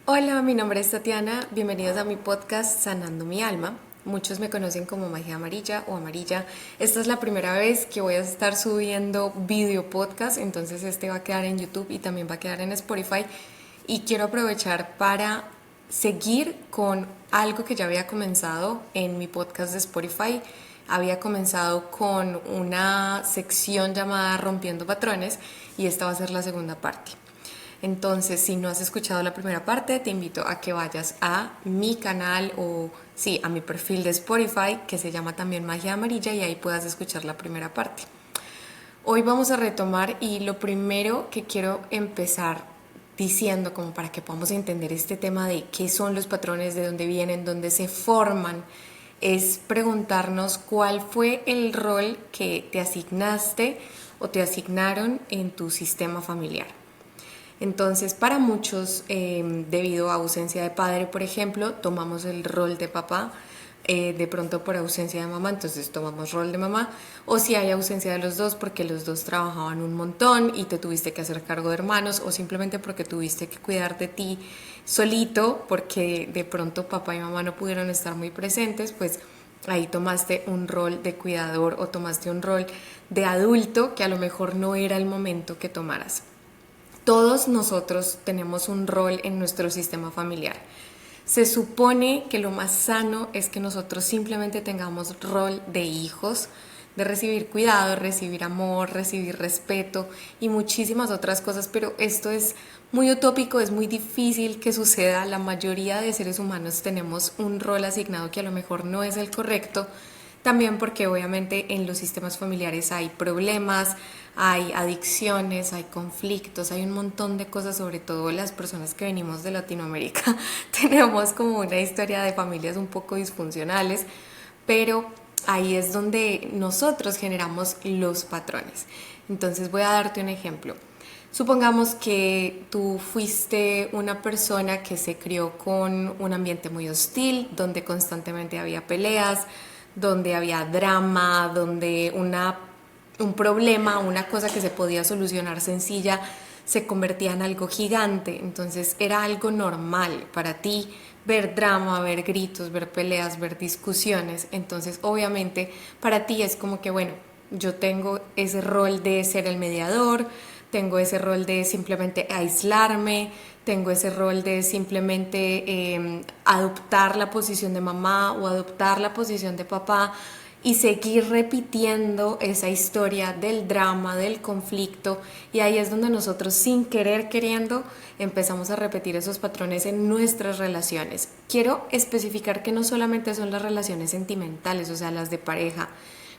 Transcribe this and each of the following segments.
Hola, mi nombre es Tatiana, bienvenidos a mi podcast Sanando mi Alma. Muchos me conocen como Magia Amarilla o Amarilla. Esta es la primera vez que voy a estar subiendo video podcast, entonces este va a quedar en YouTube y también va a quedar en Spotify. Y quiero aprovechar para seguir con algo que ya había comenzado en mi podcast de Spotify. Había comenzado con una sección llamada Rompiendo Patrones y esta va a ser la segunda parte. Entonces, si no has escuchado la primera parte, te invito a que vayas a mi canal o sí, a mi perfil de Spotify, que se llama también Magia Amarilla, y ahí puedas escuchar la primera parte. Hoy vamos a retomar y lo primero que quiero empezar diciendo, como para que podamos entender este tema de qué son los patrones, de dónde vienen, dónde se forman, es preguntarnos cuál fue el rol que te asignaste o te asignaron en tu sistema familiar. Entonces, para muchos, debido a ausencia de padre, por ejemplo, tomamos el rol de papá, de pronto por ausencia de mamá, entonces tomamos rol de mamá, o si hay ausencia de los dos porque los dos trabajaban un montón y te tuviste que hacer cargo de hermanos, o simplemente porque tuviste que cuidar de ti solito, porque de pronto papá y mamá no pudieron estar muy presentes, pues ahí tomaste un rol de cuidador o tomaste un rol de adulto que a lo mejor no era el momento que tomaras. Todos nosotros tenemos un rol en nuestro sistema familiar. Se supone que lo más sano es que nosotros simplemente tengamos rol de hijos, de recibir cuidado, recibir amor, recibir respeto y muchísimas otras cosas, pero esto es muy utópico, es muy difícil que suceda. La mayoría de seres humanos tenemos un rol asignado que a lo mejor no es el correcto, también porque obviamente en los sistemas familiares hay problemas, hay adicciones, hay conflictos, hay un montón de cosas, sobre todo las personas que venimos de Latinoamérica. Tenemos como una historia de familias un poco disfuncionales, pero ahí es donde nosotros generamos los patrones. Entonces voy a darte un ejemplo. Supongamos que tú fuiste una persona que se crió con un ambiente muy hostil, donde constantemente había peleas, donde había drama, donde un problema, una cosa que se podía solucionar sencilla, se convertía en algo gigante. Entonces era algo normal para ti ver drama, ver gritos, ver peleas, ver discusiones. Entonces obviamente para ti es como que, bueno, yo tengo ese rol de ser el mediador, tengo ese rol de simplemente aislarme, tengo ese rol de simplemente adoptar la posición de mamá o adoptar la posición de papá y seguir repitiendo esa historia del drama, del conflicto, y ahí es donde nosotros sin querer queriendo empezamos a repetir esos patrones en nuestras relaciones. Quiero especificar que no solamente son las relaciones sentimentales, o sea, las de pareja.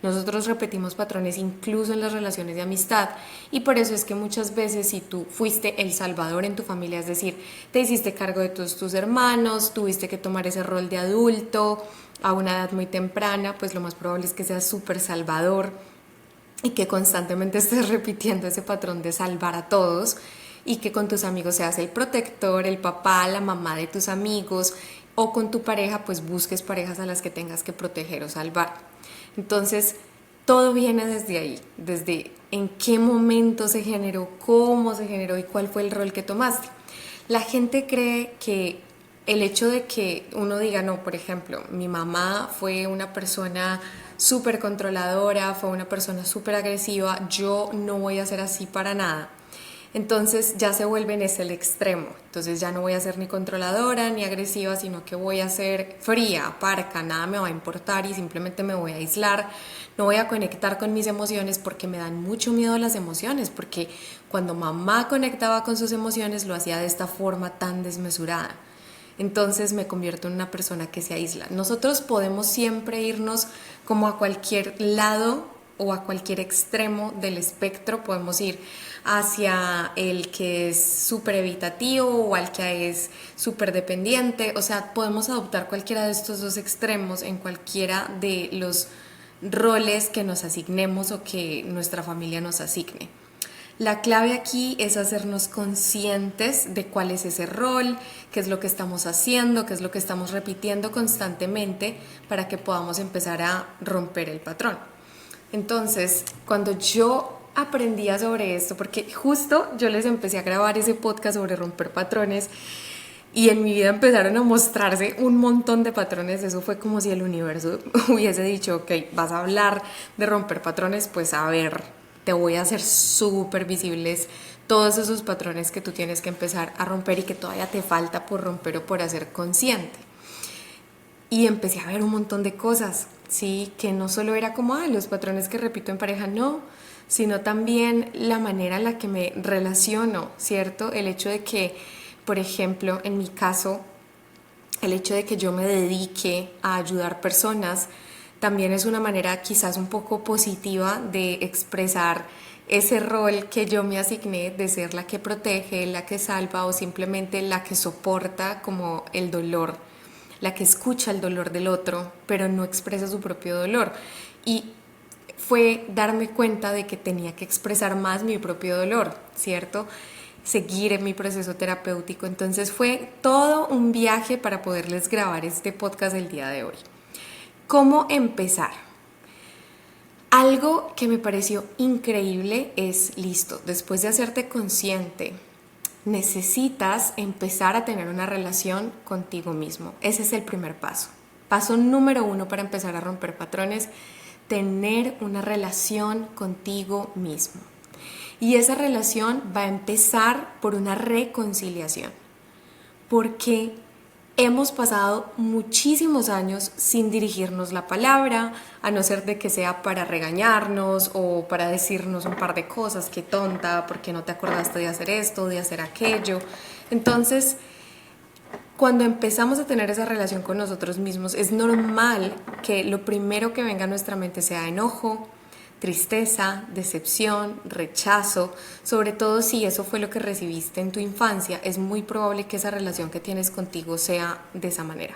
Nosotros repetimos patrones incluso en las relaciones de amistad, y por eso es que muchas veces si tú fuiste el salvador en tu familia, es decir, te hiciste cargo de todos tus hermanos, tuviste que tomar ese rol de adulto a una edad muy temprana, pues lo más probable es que seas súper salvador y que constantemente estés repitiendo ese patrón de salvar a todos, y que con tus amigos seas el protector, el papá, la mamá de tus amigos, o con tu pareja pues busques parejas a las que tengas que proteger o salvar. Entonces todo viene desde ahí, desde en qué momento se generó, cómo se generó y cuál fue el rol que tomaste. La gente cree que el hecho de que uno diga, no, por ejemplo, mi mamá fue una persona súper controladora, fue una persona súper agresiva, yo no voy a ser así para nada. Entonces ya se vuelve en ese el extremo. Entonces ya no voy a ser ni controladora ni agresiva, sino que voy a ser fría, parca, nada me va a importar y simplemente me voy a aislar. No voy a conectar con mis emociones porque me dan mucho miedo las emociones, porque cuando mamá conectaba con sus emociones lo hacía de esta forma tan desmesurada. Entonces me convierto en una persona que se aísla. Nosotros podemos siempre irnos como a cualquier lado o a cualquier extremo del espectro, podemos ir hacia el que es súper evitativo o al que es súper dependiente, o sea, podemos adoptar cualquiera de estos dos extremos en cualquiera de los roles que nos asignemos o que nuestra familia nos asigne. La clave aquí es hacernos conscientes de cuál es ese rol, qué es lo que estamos haciendo, qué es lo que estamos repitiendo constantemente para que podamos empezar a romper el patrón. Entonces, cuando yo aprendía sobre esto, porque justo yo les empecé a grabar ese podcast sobre romper patrones, Y en mi vida empezaron a mostrarse un montón de patrones. Eso fue como si el universo hubiese dicho, ok, vas a hablar de romper patrones, pues a ver, te voy a hacer súper visibles todos esos patrones que tú tienes que empezar a romper y que todavía te falta por romper o por hacer consciente. Y empecé a ver un montón de cosas, ¿sí? Que no solo era como, los patrones que repito en pareja, no, sino también la manera en la que me relaciono, ¿cierto? El hecho de que, por ejemplo, en mi caso, el hecho de que yo me dedique a ayudar personas también es una manera quizás un poco positiva de expresar ese rol que yo me asigné de ser la que protege, la que salva o simplemente la que soporta como el dolor, la que escucha el dolor del otro, pero no expresa su propio dolor. Y fue darme cuenta de que tenía que expresar más mi propio dolor, ¿cierto? Seguir en mi proceso terapéutico. Entonces fue todo un viaje para poderles grabar este podcast el día de hoy. ¿Cómo empezar? Algo que me pareció increíble es, listo, después de hacerte consciente, necesitas empezar a tener una relación contigo mismo. Ese es el primer paso. Paso número 1 para empezar a romper patrones, tener una relación contigo mismo. Y esa relación va a empezar por una reconciliación, porque hemos pasado muchísimos años sin dirigirnos la palabra, a no ser de que sea para regañarnos o para decirnos un par de cosas, qué tonta, ¿por qué no te acordaste de hacer esto, de hacer aquello? Entonces, cuando empezamos a tener esa relación con nosotros mismos, es normal que lo primero que venga a nuestra mente sea enojo, tristeza, decepción, rechazo, sobre todo si eso fue lo que recibiste en tu infancia, es muy probable que esa relación que tienes contigo sea de esa manera.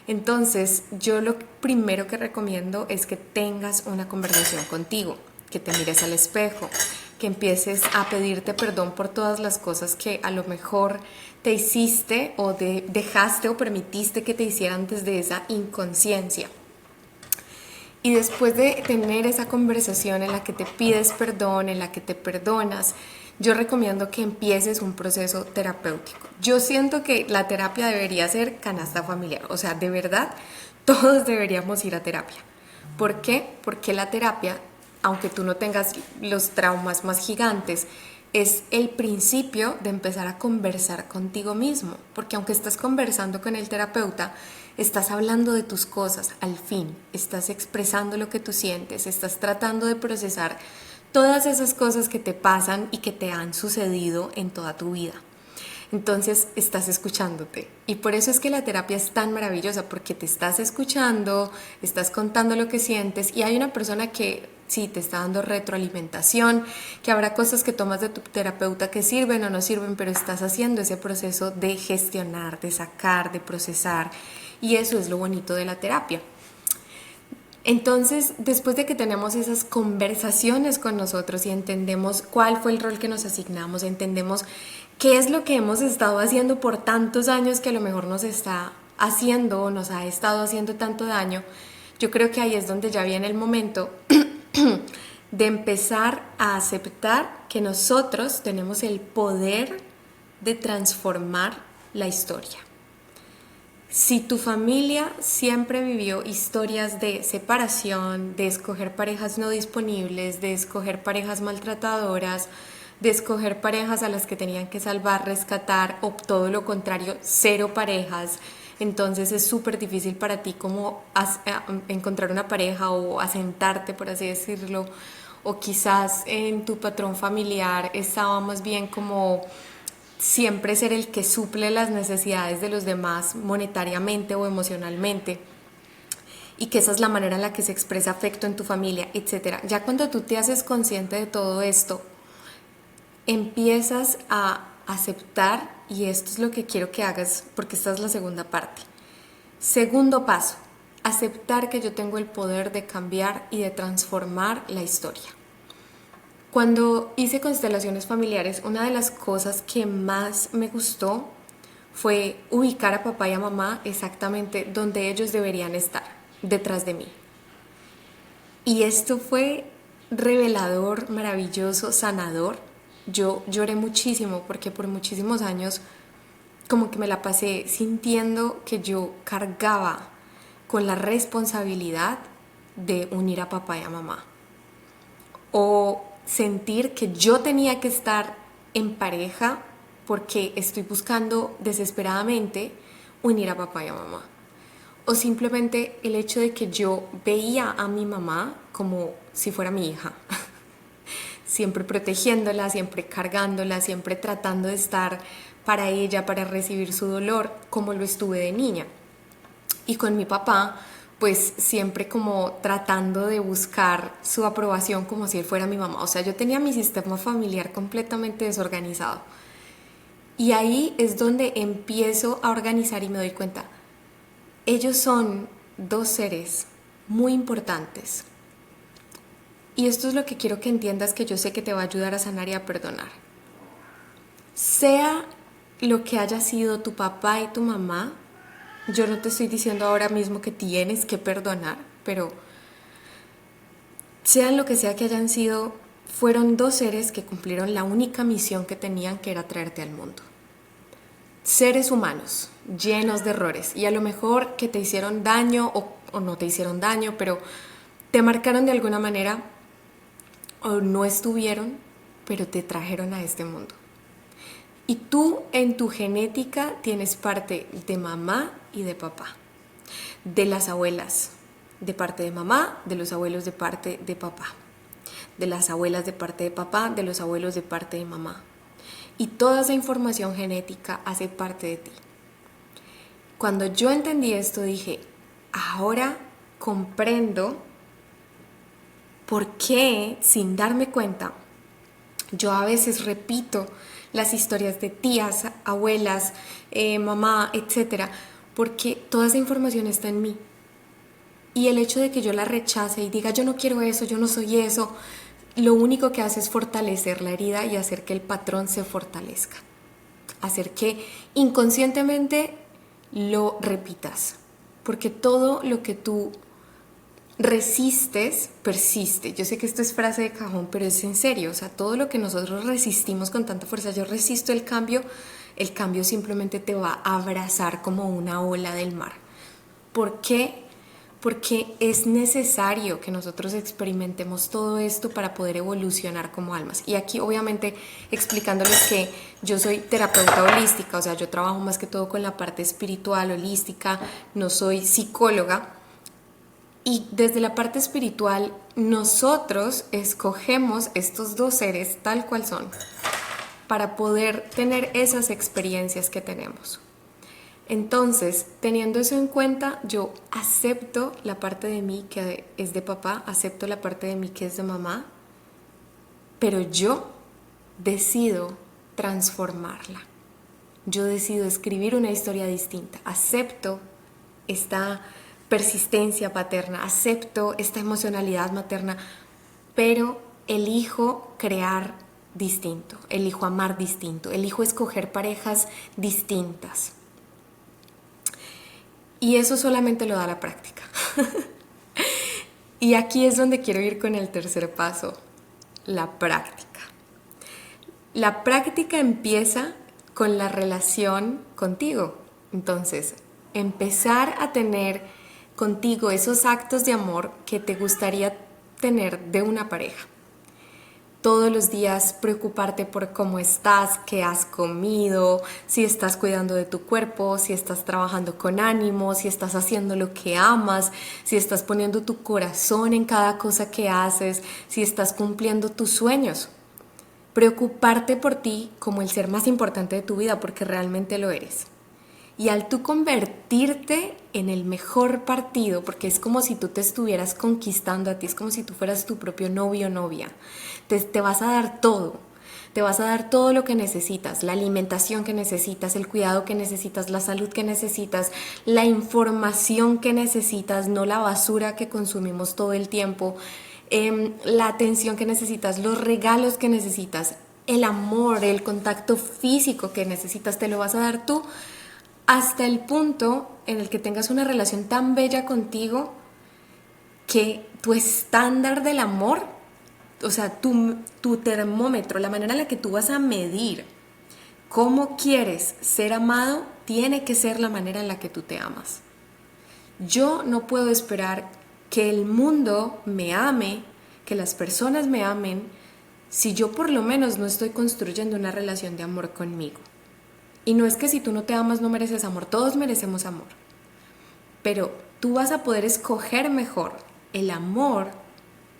Entonces, yo lo primero que recomiendo es que tengas una conversación contigo, que te mires al espejo, que empieces a pedirte perdón por todas las cosas que a lo mejor te hiciste o dejaste o permitiste que te hicieran desde esa inconsciencia. Y después de tener esa conversación en la que te pides perdón, en la que te perdonas, yo recomiendo que empieces un proceso terapéutico. Yo siento que la terapia debería ser canasta familiar, o sea, de verdad, todos deberíamos ir a terapia. ¿Por qué? Porque la terapia, aunque tú no tengas los traumas más gigantes, es el principio de empezar a conversar contigo mismo, porque aunque estás conversando con el terapeuta, estás hablando de tus cosas, al fin, estás expresando lo que tú sientes, estás tratando de procesar todas esas cosas que te pasan y que te han sucedido en toda tu vida. Entonces estás escuchándote y por eso es que la terapia es tan maravillosa, porque te estás escuchando, estás contando lo que sientes y hay una persona que sí te está dando retroalimentación, que habrá cosas que tomas de tu terapeuta que sirven o no sirven, pero estás haciendo ese proceso de gestionar, de sacar, de procesar, y eso es lo bonito de la terapia. Entonces, después de que tenemos esas conversaciones con nosotros y entendemos cuál fue el rol que nos asignamos, entendemos qué es lo que hemos estado haciendo por tantos años que a lo mejor nos está haciendo o nos ha estado haciendo tanto daño, yo creo que ahí es donde ya viene el momento de empezar a aceptar que nosotros tenemos el poder de transformar la historia. Si tu familia siempre vivió historias de separación, de escoger parejas no disponibles, de escoger parejas maltratadoras, de escoger parejas a las que tenían que salvar, rescatar, o todo lo contrario, cero parejas, entonces es súper difícil para ti como encontrar una pareja o asentarte, por así decirlo, o quizás en tu patrón familiar estaba más bien como siempre ser el que suple las necesidades de los demás monetariamente o emocionalmente, y que esa es la manera en la que se expresa afecto en tu familia, etc. Ya cuando tú te haces consciente de todo esto, empiezas a aceptar, y esto es lo que quiero que hagas porque esta es la segunda parte. Segundo paso, aceptar que yo tengo el poder de cambiar y de transformar la historia. Cuando hice constelaciones familiares, una de las cosas que más me gustó fue ubicar a papá y a mamá exactamente donde ellos deberían estar, detrás de mí. Y esto fue revelador, maravilloso, sanador. Yo lloré muchísimo porque por muchísimos años como que me la pasé sintiendo que yo cargaba con la responsabilidad de unir a papá y a mamá. O sentir que yo tenía que estar en pareja porque estoy buscando desesperadamente unir a papá y a mamá. O simplemente el hecho de que yo veía a mi mamá como si fuera mi hija. Siempre protegiéndola, siempre cargándola, siempre tratando de estar para ella, para recibir su dolor, como lo estuve de niña. Y con mi papá, pues siempre como tratando de buscar su aprobación como si él fuera mi mamá. O sea, yo tenía mi sistema familiar completamente desorganizado. Y ahí es donde empiezo a organizar y me doy cuenta, ellos son dos seres muy importantes. Y esto es lo que quiero que entiendas, que yo sé que te va a ayudar a sanar y a perdonar. Sea lo que haya sido tu papá y tu mamá, yo no te estoy diciendo ahora mismo que tienes que perdonar, pero sean lo que sea que hayan sido, fueron dos seres que cumplieron la única misión que tenían, que era traerte al mundo. Seres humanos, llenos de errores, y a lo mejor que te hicieron daño o no te hicieron daño, pero te marcaron de alguna manera o no estuvieron, pero te trajeron a este mundo. Y tú en tu genética tienes parte de mamá y de papá, de las abuelas de parte de mamá, de los abuelos de parte de papá, de las abuelas de parte de papá, de los abuelos de parte de mamá. Y toda esa información genética hace parte de ti. Cuando yo entendí esto dije, ahora comprendo por qué, sin darme cuenta, yo a veces repito las historias de tías, abuelas, mamá, etcétera, porque toda esa información está en mí. Y el hecho de que yo la rechace y diga yo no quiero eso, yo no soy eso, lo único que hace es fortalecer la herida y hacer que el patrón se fortalezca. Hacer que inconscientemente lo repitas. Porque todo lo que tú resistes, persiste. Yo sé que esto es frase de cajón, pero es en serio. O sea, todo lo que nosotros resistimos con tanta fuerza, yo resisto el cambio simplemente te va a abrazar como una ola del mar. ¿Por qué? Porque es necesario que nosotros experimentemos todo esto para poder evolucionar como almas. Y aquí obviamente explicándoles que yo soy terapeuta holística, o sea, yo trabajo más que todo con la parte espiritual, holística, no soy psicóloga. Y desde la parte espiritual, nosotros escogemos estos dos seres tal cual son, para poder tener esas experiencias que tenemos. Entonces, teniendo eso en cuenta, yo acepto la parte de mí que es de papá, acepto la parte de mí que es de mamá, pero yo decido transformarla. Yo decido escribir una historia distinta. Acepto esta persistencia paterna, acepto esta emocionalidad materna, pero elijo crear distinto, elijo amar distinto, elijo escoger parejas distintas. Y eso solamente lo da la práctica. Y aquí es donde quiero ir con el tercer paso, la práctica. La práctica empieza con la relación contigo. Entonces, empezar a tener contigo esos actos de amor que te gustaría tener de una pareja. Todos los días preocuparte por cómo estás, qué has comido, si estás cuidando de tu cuerpo, si estás trabajando con ánimo, si estás haciendo lo que amas, si estás poniendo tu corazón en cada cosa que haces, si estás cumpliendo tus sueños. Preocuparte por ti como el ser más importante de tu vida, porque realmente lo eres. Y al tú convertirte en el mejor partido, porque es como si tú te estuvieras conquistando a ti, es como si tú fueras tu propio novio o novia, te vas a dar todo. Te vas a dar todo lo que necesitas, la alimentación que necesitas, el cuidado que necesitas, la salud que necesitas, la información que necesitas, no la basura que consumimos todo el tiempo, la atención que necesitas, los regalos que necesitas, el amor, el contacto físico que necesitas, te lo vas a dar tú hasta el punto en el que tengas una relación tan bella contigo que tu estándar del amor, o sea, tu termómetro, la manera en la que tú vas a medir cómo quieres ser amado tiene que ser la manera en la que tú te amas. Yo no puedo esperar que el mundo me ame, que las personas me amen, si yo por lo menos no estoy construyendo una relación de amor conmigo. Y no es que si tú no te amas no mereces amor, todos merecemos amor. Pero tú vas a poder escoger mejor el amor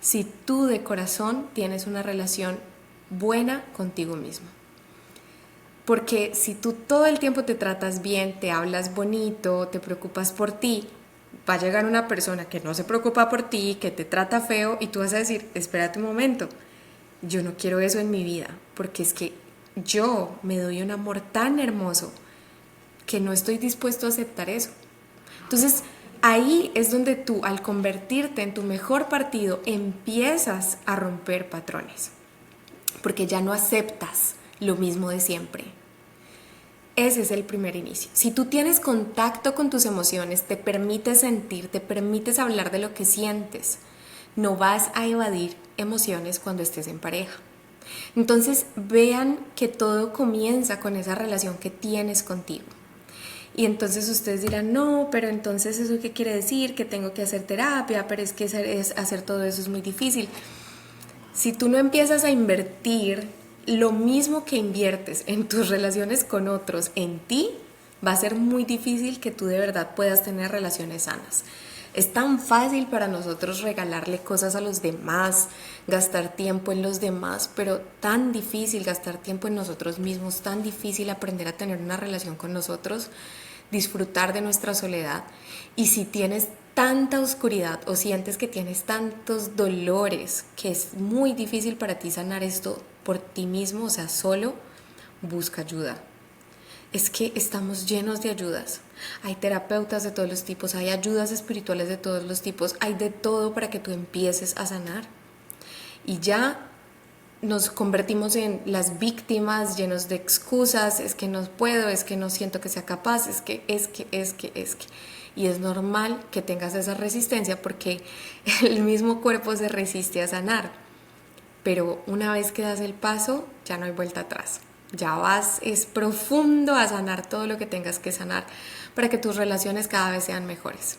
si tú de corazón tienes una relación buena contigo mismo. Porque si tú todo el tiempo te tratas bien, te hablas bonito, te preocupas por ti, va a llegar una persona que no se preocupa por ti, que te trata feo y tú vas a decir, espérate un momento, yo no quiero eso en mi vida, porque es que yo me doy un amor tan hermoso que no estoy dispuesto a aceptar eso. Entonces, ahí es donde tú, al convertirte en tu mejor partido, empiezas a romper patrones, porque ya no aceptas lo mismo de siempre. Ese es el primer inicio. Si tú tienes contacto con tus emociones, te permites sentir, te permites hablar de lo que sientes, no vas a evadir emociones cuando estés en pareja. Entonces vean que todo comienza con esa relación que tienes contigo. Y entonces ustedes dirán, no, pero entonces ¿eso qué quiere decir? Que tengo que hacer terapia, pero es que hacer todo eso es muy difícil. Si tú no empiezas a invertir lo mismo que inviertes en tus relaciones con otros, en ti, va a ser muy difícil que tú de verdad puedas tener relaciones sanas. Es tan fácil para nosotros regalarle cosas a los demás, gastar tiempo en los demás, pero tan difícil gastar tiempo en nosotros mismos, tan difícil aprender a tener una relación con nosotros, disfrutar de nuestra soledad. Y si tienes tanta oscuridad o sientes que tienes tantos dolores que es muy difícil para ti sanar esto por ti mismo, o sea, solo, busca ayuda. Es que estamos llenos de ayudas. Hay terapeutas de todos los tipos, hay ayudas espirituales de todos los tipos, hay de todo para que tú empieces a sanar. Y ya nos convertimos en las víctimas llenos de excusas, es que no puedo, es que no siento que sea capaz, es que. Y es normal que tengas esa resistencia porque el mismo cuerpo se resiste a sanar. Pero una vez que das el paso, ya no hay vuelta atrás. Ya vas, es profundo a sanar todo lo que tengas que sanar para que tus relaciones cada vez sean mejores.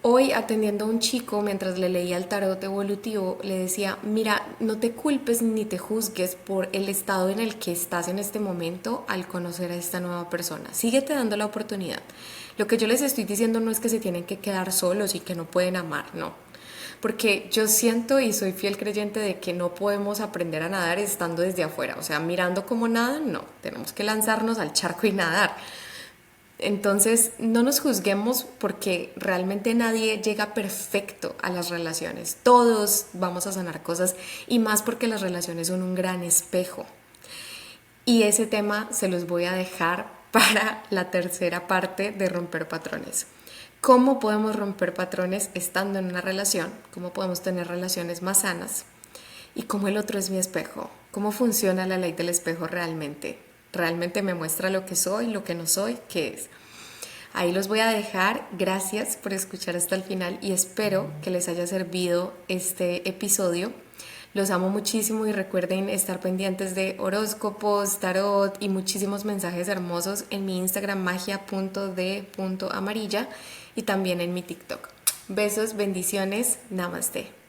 Hoy atendiendo a un chico, mientras le leía el tarot evolutivo, le decía, mira, no te culpes ni te juzgues por el estado en el que estás en este momento al conocer a esta nueva persona. Síguete dando la oportunidad. Lo que yo les estoy diciendo no es que se tienen que quedar solos y que no pueden amar, no. Porque yo siento y soy fiel creyente de que no podemos aprender a nadar estando desde afuera. O sea, mirando cómo nadan, no. Tenemos que lanzarnos al charco y nadar. Entonces, no nos juzguemos porque realmente nadie llega perfecto a las relaciones. Todos vamos a sanar cosas y más porque las relaciones son un gran espejo. Y ese tema se los voy a dejar para la tercera parte de romper patrones. ¿Cómo podemos romper patrones estando en una relación? ¿Cómo podemos tener relaciones más sanas? Y cómo el otro es mi espejo. ¿Cómo funciona la ley del espejo realmente? ¿Realmente me muestra lo que soy, lo que no soy? ¿Qué es? Ahí los voy a dejar. Gracias por escuchar hasta el final y espero que les haya servido este episodio. Los amo muchísimo y recuerden estar pendientes de horóscopos, tarot y muchísimos mensajes hermosos en mi Instagram magia.de.amarilla y también en mi TikTok. Besos, bendiciones, namaste.